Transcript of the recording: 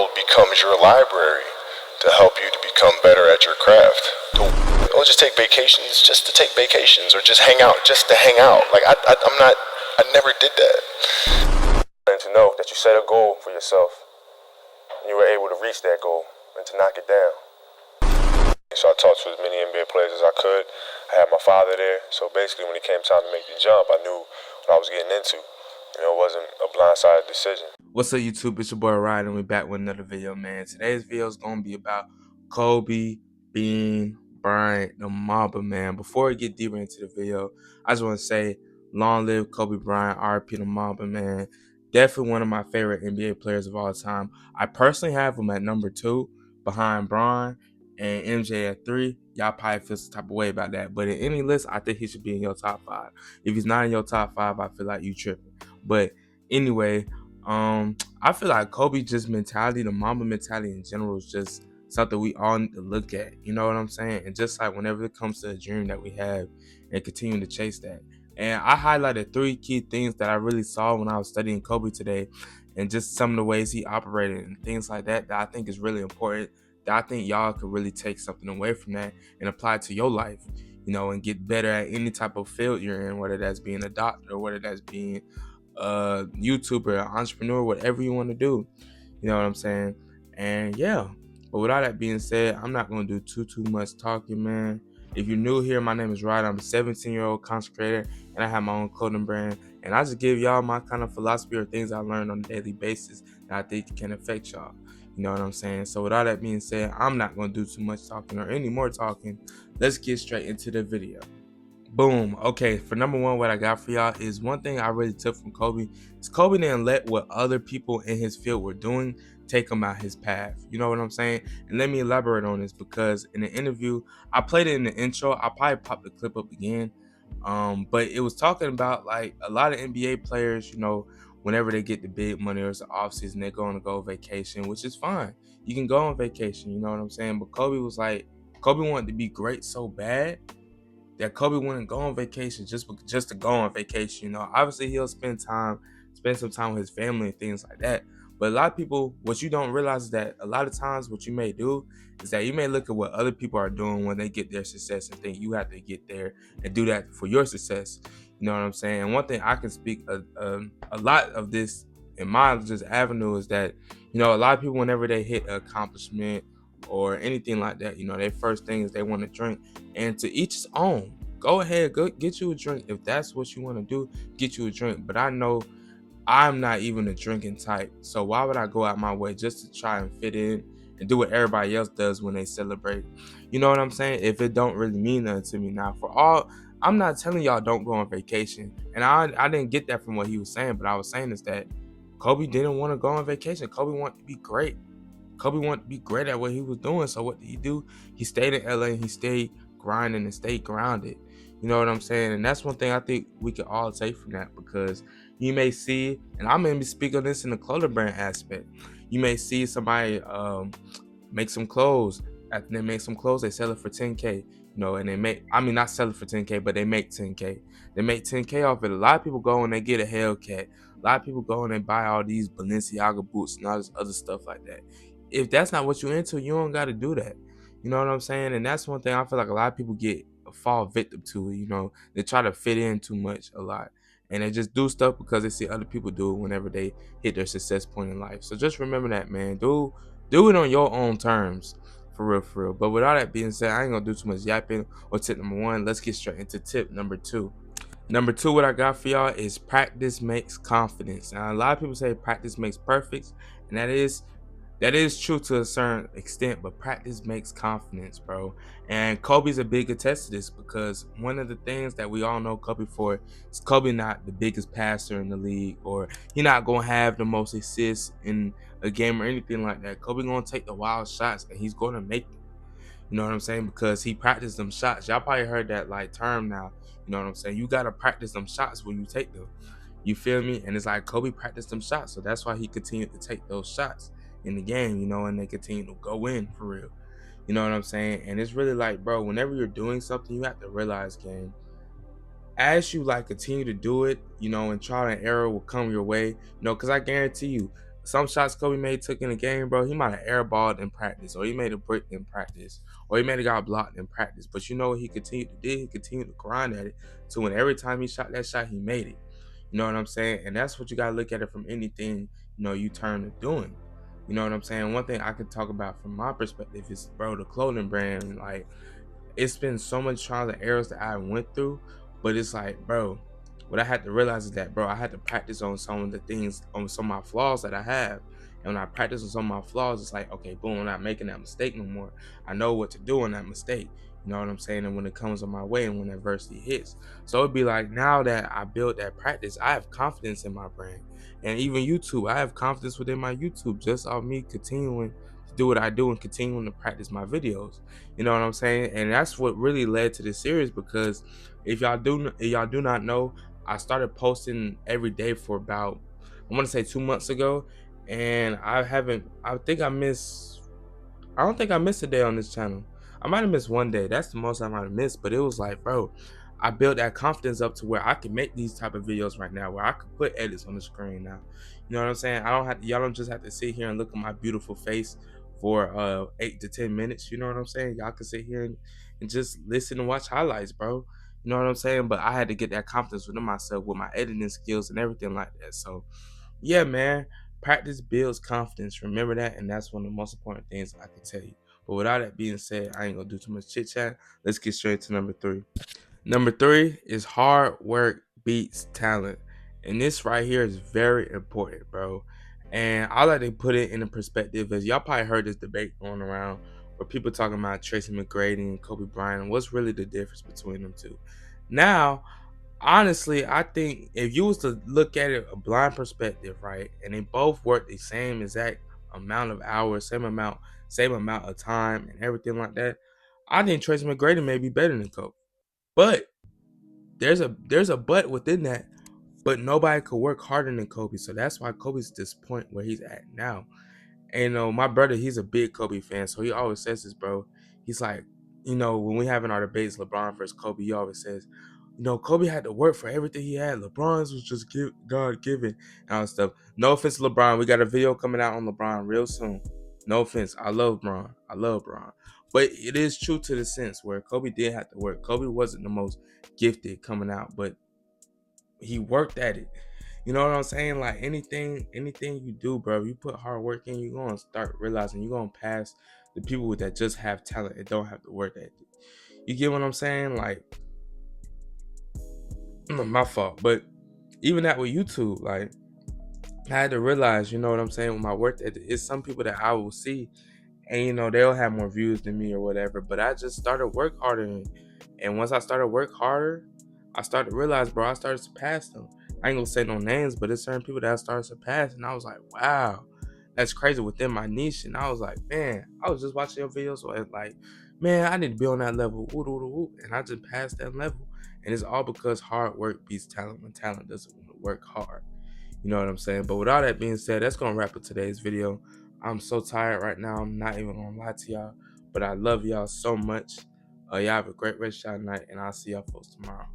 world becomes your library to help you to become better at your craft. Don't just take vacations just to take vacations, or just hang out just to hang out. Like I never did that. And to know that you set a goal for yourself, and you were able to reach that goal and to knock it down. So I talked to as many NBA players as I could. I had my father there, so basically when it came time to make the jump, I knew what I was getting into. You know, it wasn't a blindsided decision. What's up, YouTube? It's your boy Ryan, and we're back with another video, man. Today's video is going to be about Kobe, Bean, Bryant, the Mamba, man. Before we get deeper into the video, I just want to say, long live Kobe Bryant, RIP the Mamba, man. Definitely one of my favorite NBA players of all time. I personally have him at number 2, behind Bron and MJ at 3. Y'all probably feel some type of way about that. But in any list, I think he should be in your top 5. If he's not in your top 5, I feel like you tripping. But anyway, I feel like Kobe just mentality, the Mamba mentality in general, is just something we all need to look at. You know what I'm saying? And just like whenever it comes to a dream that we have and continue to chase that. And I highlighted 3 key things that I really saw when I was studying Kobe today, and just some of the ways he operated and things like that that I think is really important, that I think y'all could really take something away from that and apply it to your life, you know, and get better at any type of field you're in, whether that's being a doctor or whether that's being a YouTuber, an entrepreneur, whatever you want to do. You know what I'm saying? And yeah, but with all that being said, I'm not going to do too much talking, man. If you're new here, my name is Rod. I'm a 17-year-old content creator, and I have my own clothing brand. And I just give y'all my kind of philosophy or things I learned on a daily basis that I think can affect y'all. You know what I'm saying? So with all that being said, I'm not going to do too much talking or any more talking. Let's get straight into the video. Boom. Okay, for number 1, what I got for y'all is one thing I really took from Kobe is Kobe didn't let what other people in his field were doing take him out his path. You know what I'm saying? And let me elaborate on this, because in the interview, I played it in the intro. I'll probably pop the clip up again. But it was talking about like a lot of NBA players, you know, whenever they get the big money or it's the offseason, they're going to go on vacation, which is fine. You can go on vacation, you know what I'm saying? But Kobe was like, Kobe wanted to be great so bad that Kobe wouldn't go on vacation just to go on vacation. You know, obviously he'll spend some time with his family and things like that. But a lot of people, what you don't realize is that a lot of times what you may do is that you may look at what other people are doing when they get their success and think you have to get there and do that for your success. You know what I'm saying? And one thing I can speak a lot of this in my just avenue is that, you know, a lot of people, whenever they hit an accomplishment or anything like that, you know, their first thing is they want to drink. And to each his own. Go ahead, go get you a drink. If that's what you want to do, get you a drink. But I know I'm not even a drinking type, so why would I go out my way just to try and fit in and do what everybody else does when they celebrate? You know what I'm saying? If it don't really mean nothing to me. Now, I'm not telling y'all don't go on vacation, and I didn't get that from what he was saying, but I was saying is that Kobe didn't want to go on vacation. Kobe wanted to be great. Kobe wanted to be great at what he was doing. So what did he do? He stayed in LA and he stayed grinding and stayed grounded. You know what I'm saying? And that's one thing I think we can all take from that, because you may see, and I'm going to speak on this in the clothing brand aspect. You may see somebody make some clothes. After they make some clothes, they sell it for 10K. You know, and they make, I mean, not sell it for 10K, but they make 10K. They make 10K off it. A lot of people go and they get a Hellcat. A lot of people go and they buy all these Balenciaga boots and all this other stuff like that. If that's not what you're into, you don't got to do that. You know what I'm saying? And that's one thing I feel like a lot of people fall victim to. You know, they try to fit in too much a lot, and they just do stuff because they see other people do it whenever they hit their success point in life. So just remember that, man. Do it on your own terms, for real, for real. But with all that being said, I ain't gonna do too much yapping or tip number 1. Let's get straight into tip number 2. Number 2, what I got for y'all is practice makes confidence. Now, a lot of people say practice makes perfect, and that is true to a certain extent, but practice makes confidence, bro. And Kobe's a big attest to this, because one of the things that we all know Kobe for is Kobe not the biggest passer in the league, or he not gonna have the most assists in a game or anything like that. Kobe gonna take the wild shots and he's gonna make them. You know what I'm saying? Because he practiced them shots. Y'all probably heard that like term now. You know what I'm saying? You gotta practice them shots when you take them. You feel me? And it's like Kobe practiced them shots, so that's why he continued to take those shots in the game, you know, and they continue to go in for real. You know what I'm saying? And it's really like, bro, whenever you're doing something, you have to realize, gang, as you like continue to do it, you know, and trial and error will come your way, you know, because I guarantee you, some shots Kobe made took in the game, bro, he might have airballed in practice, or he made a brick in practice, or he might have got blocked in practice. But you know what he continued to do? He continued to grind at it. So when every time he shot that shot, he made it. You know what I'm saying? And that's what you gotta look at it from anything, you turn to doing. You know what I'm saying? One thing I could talk about from my perspective is, bro, the clothing brand. Like, it's been so much trials and errors that I went through, but it's like, bro, what I had to realize is that, bro, I had to practice on some of the things, on some of my flaws that I have. And when I practice on some of my flaws, it's like, okay, boom, I'm not making that mistake no more. I know what to do on that mistake. You know what I'm saying? And when it comes on my way and when adversity hits. So it'd be like, now that I built that practice, I have confidence in my brand. And even YouTube, I have confidence within my YouTube just off me continuing to do what I do and continuing to practice my videos. You know what I'm saying? And that's what really led to this series, because if y'all do not know, I started posting every day for about, I want to say 2 months ago, and I don't think I missed a day on this channel. I might have missed one day. That's the most I might have missed. But it was like, bro, I built that confidence up to where I can make these type of videos right now, where I can put edits on the screen now. You know what I'm saying? Y'all don't just have to sit here and look at my beautiful face for 8 to 10 minutes. You know what I'm saying? Y'all can sit here and just listen and watch highlights, bro. You know what I'm saying? But I had to get that confidence within myself with my editing skills and everything like that. So yeah, man, practice builds confidence. Remember that, and that's one of the most important things I can tell you. But with all that being said, I ain't gonna do too much chit chat. Let's get straight to number 3. Number 3 is hard work beats talent, and this right here is very important, bro. And I like to put it in a perspective, as y'all probably heard this debate going around where people talking about Tracy McGrady and Kobe Bryant. What's really the difference between them two? Now, honestly, I think if you was to look at it a blind perspective, right, and they both work the same exact amount of hours, same amount of time and everything like that, I think Tracy McGrady may be better than Kobe. But there's a but within that. But nobody could work harder than Kobe. So that's why Kobe's at this point where he's at now. And my brother, he's a big Kobe fan, so he always says this, bro. He's like, when we having our debates, LeBron versus Kobe, he always says, Kobe had to work for everything he had. LeBron's was just God given and all that stuff. No offense to LeBron. We got a video coming out on LeBron real soon. No offense. I love LeBron. I love LeBron. But it is true to the sense where Kobe did have to work. Kobe wasn't the most gifted coming out, but he worked at it. You know what I'm saying? Like anything you do, bro, you put hard work in, you're gonna start realizing you're gonna pass the people that just have talent and don't have to work at it. You get what I'm saying? Like, my fault. But even that with YouTube, like, I had to realize, you know what I'm saying, with my work ethic, it's some people that I will see and they'll have more views than me or whatever. But I just started work harder, and once I started work harder, I started to realize, bro, I started to surpass them. I ain't gonna say no names, but there's certain people that I started to surpass, and I was like, wow, that's crazy within my niche. And I was like, man, I was just watching your videos, so it's like, man, I need to be on that level, and I just passed that level. And it's all because hard work beats talent when talent doesn't want to work hard. You know what I'm saying? But with all that being said, that's gonna wrap up today's video. I'm so tired right now. I'm not even gonna lie to y'all, but I love y'all so much. Y'all have a great rest of y'all night, and I'll see y'all folks tomorrow.